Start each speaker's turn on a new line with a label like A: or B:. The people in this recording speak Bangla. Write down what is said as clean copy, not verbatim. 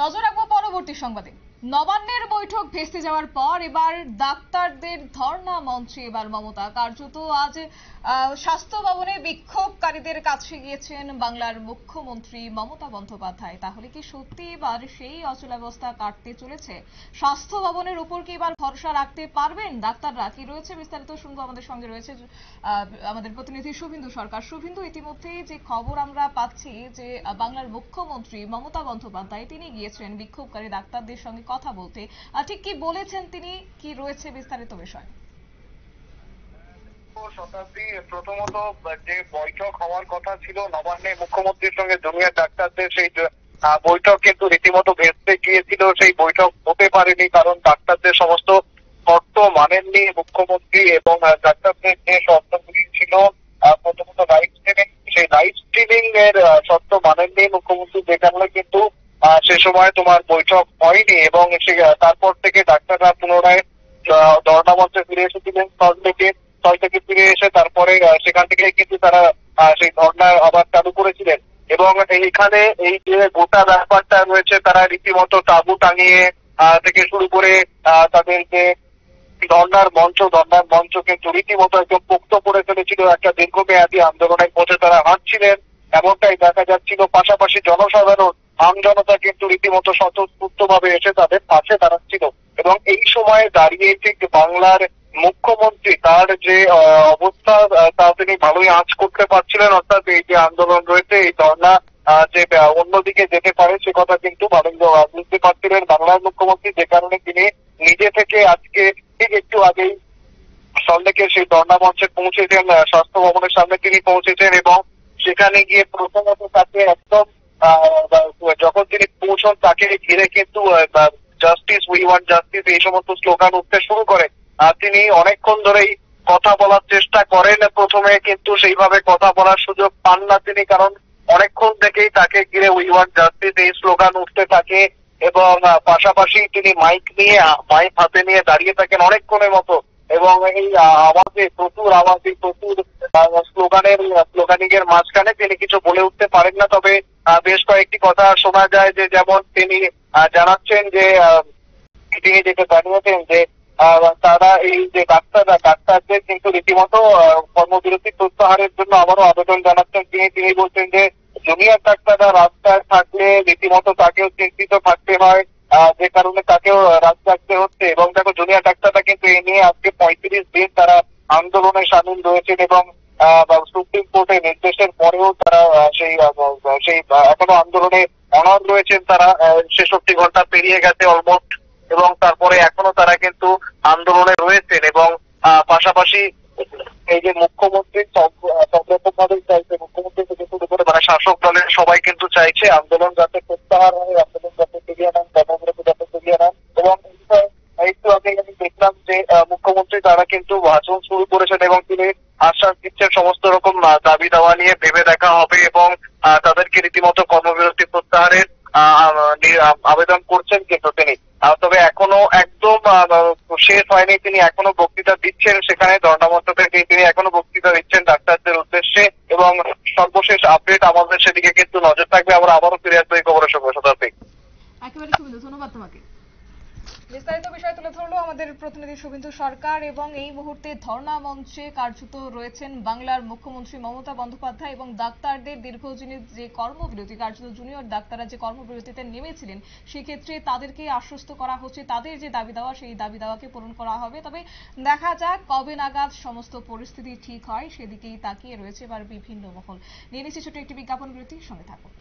A: নজর রাখবো পরবর্তী সংবাদে। নবান্নের বৈঠক ভেস্তে যাওয়ার পর এবার ডাক্তারদের ধর্ণা মঞ্চে এবার মমতা কার্যত আজ স্বাস্থ্য ভবনে বিক্ষোভকারীদের কাছে গিয়েছেন বাংলার মুখ্যমন্ত্রী মমতা বন্দ্যোপাধ্যায়। তাহলে কি সত্যি এবার সেই অচলাবস্থা কাটতে চলেছে? স্বাস্থ্য ভবনের উপর কি এবার ভরসা রাখতে পারবেন ডাক্তাররা? কি রয়েছে বিস্তারিত শুনবো। আমাদের সঙ্গে রয়েছে আমাদের প্রতিনিধি শুভেন্দু সরকার। শুভেন্দু, ইতিমধ্যেই যে খবর আমরা পাচ্ছি যে বাংলার মুখ্যমন্ত্রী মমতা বন্দ্যোপাধ্যায় তিনি গিয়েছেন বিক্ষোভকারী ডাক্তারদের সঙ্গে কথা বলতে। ঠিক কি বলেছেন তিনি, কি রয়েছে বিস্তারিত বিষয়?
B: শতাব্দী, প্রথমত যে বৈঠক হওয়ার কথা ছিল নবান্নে মুখ্যমন্ত্রীর সঙ্গে জুনিয়র ডাক্তারদের, সেই বৈঠক কিন্তু রীতিমতো ভেস্তে গিয়েছিল। সেই বৈঠক হতে পারেনি কারণ ডাক্তারদের সমস্ত শর্ত মানেননি মুখ্যমন্ত্রী এবং ডাক্তারদের যে শর্তগুলি ছিল, প্রথমত লাইভ স্ট্রিমিং, সেই লাইভ স্ট্রিমিং এর শর্ত মানেননি মুখ্যমন্ত্রী, যে কারণে কিন্তু সে সময় তোমার বৈঠক হয়নি এবং তারপর থেকে ডাক্তাররা পুনরায় ধর্ণা মঞ্চে ফিরে এসেছিলেন। স্থল থেকে ফিরে এসে তারপরে সেখান থেকে কিন্তু তারা সেই ধর্ণা আবার চালু করেছিলেন এবং এইখানে এই যে গোটা ব্যাপারটা রয়েছে, তারা রীতিমতো তাঁবু টাঙিয়ে থেকে শুরু করে তাদের যে ধর্ণার মঞ্চ কিন্তু রীতিমতো একদম পোক্ত করে ফেলেছিল। একটা দীর্ঘমেয়াদী আন্দোলনের পথে তারা হাঁটছিলেন এমনটাই দেখা যাচ্ছিল। পাশাপাশি জনসাধারণ, আমজনতা কিন্তু রীতিমতো স্বতঃস্ফূর্ত ভাবে এসে তাদের পাশে দাঁড়াচ্ছিল এবং এই সময়ে দাঁড়িয়ে ঠিক বাংলার মুখ্যমন্ত্রী তার যে অবস্থা তা তিনি ভালোই আঁচ করতে পারছিলেন। অর্থাৎ এই যে আন্দোলন রয়েছে, এই ধর্ণা যে অন্যদিকে যেতে পারে সে কথা কিন্তু ভালোই বুঝতে পারছিলেন বাংলার মুখ্যমন্ত্রী, যে কারণে তিনি নিজে থেকে আজকে ঠিক একটু আগেই সল্টলেকের সেই ধর্ণা মঞ্চে পৌঁছেছেন। স্বাস্থ্য ভবনের সামনে তিনি পৌঁছেছেন এবং সেখানে গিয়ে প্রথমত তাকে একদম যখন তিনি পৌঁছন তাকে ঘিরে কিন্তু জাস্টিস, উই ওয়ান্ট জাস্টিস, এই সমস্ত স্লোগান উঠতে শুরু করে। তিনি অনেকক্ষণ ধরেই কথা বলার চেষ্টা করেন, প্রথমে কিন্তু সেইভাবে কথা বলার সুযোগ পান না তিনি, কারণ অনেকক্ষণ থেকেই তাকে ঘিরে উই ওয়ান্ট জাস্টিস এই স্লোগান উঠতে থাকে এবং পাশাপাশি তিনি মাইক হাতে নিয়ে দাঁড়িয়ে থাকেন অনেকক্ষণের মতো এবং এই প্রচুর স্লোগানিং এর মাঝখানে তিনি কিছু বলে উঠতে পারেন না। তবে বেশ কয়েকটি কথা শোনা যায়, যে যেমন তিনি জানাচ্ছেন যে তিনি যেটা জানিয়েছেন যে তারা এই যে ডাক্তারদের কিন্তু রীতিমতো কর্মবিরতি প্রত্যাহারের জন্য আবারও আবেদন জানাচ্ছেন। তিনি বলছেন যে জুনিয়র ডাক্তাররা রাস্তায় থাকলে রীতিমতো তাকেও চিন্তিত থাকতে হয়, যে কারণে তাকেও রাত জাগতে হচ্ছে এবং দেখো জুনিয়র ডাক্তাররা কিন্তু এই নিয়ে আজকে 35 দিন তারা আন্দোলনে সামিল রয়েছেন এবং সুপ্রিম কোর্টের নির্দেশের পরেও তারা সেই এখনো আন্দোলনে অনড় রয়েছেন। তারা 66 ঘন্টা পেরিয়ে গেছে অলমোস্ট এবং তারপরে এখনো তারা কিন্তু আন্দোলনে রয়েছেন এবং পাশাপাশি এই যে মুখ্যমন্ত্রী সব রকম ভাবেই চাইছে, মুখ্যমন্ত্রী থেকে শুরু করে মানে শাসক দলের সবাই কিন্তু চাইছে আন্দোলন যাতে প্রত্যাহার হয়, আন্দোলন যাতে ফিরিয়ে নেন, কর্মবিরতি যাতে ফিরিয়ে নেন। এবং একটু আগে আমি দেখলাম যে মুখ্যমন্ত্রী তারা কিন্তু ভাষণ শুরু করেছেন এবং তিনি আশ্বাস দিচ্ছেন সমস্ত রকম দাবি দাওয়া নিয়ে ভেবে দেখা হবে এবং তাদেরকে রীতিমতো কর্মবিরতি প্রত্যাহারের আবেদন করছেন কিন্তু তিনি। তবে এখনো একদম শেষ হয়নি, তিনি এখনো বক্তৃতা দিচ্ছেন সেখানে ধর্ণা মঞ্চ থেকে, তিনি এখনো বক্তৃতা দিচ্ছেন ডাক্তারদের উদ্দেশ্যে এবং সর্বশেষ আপডেট আমাদের সেদিকে কিন্তু নজর থাকবে। আমরা আবারও ফিরে আসবো এই খবরের সঙ্গে। শতাব্দী,
A: একেবারে শুভেন্দু, ধন্যবাদ তোমাকে। বিস্তারিত বিষয় তুলে ধরলো আমাদের প্রতিনিধি শুভেন্দু সরকার। এবং এই মুহূর্তে ধর্ণা মঞ্চে কার্যত রয়েছেন বাংলার মুখ্যমন্ত্রী মমতা বন্দ্যোপাধ্যায় এবং ডাক্তারদের দীর্ঘদিনের যে কর্মবিরতি, কার্যত জুনিয়র ডাক্তাররা যে কর্মবিরতিতে নেমেছিলেন সেক্ষেত্রে তাদেরকে আশ্বস্ত করা হচ্ছে তাদের যে দাবি দেওয়া সেই দাবি দেওয়াকে পূরণ করা হবে। তবে দেখা যাক কবে নাগাদ সমস্ত পরিস্থিতি ঠিক হয়, সেদিকেই তাকিয়ে রয়েছে এবার বিভিন্ন মহল। নিয়ে নিচ্ছি ছোট একটি বিজ্ঞাপন বিরতি, সঙ্গে থাকুন।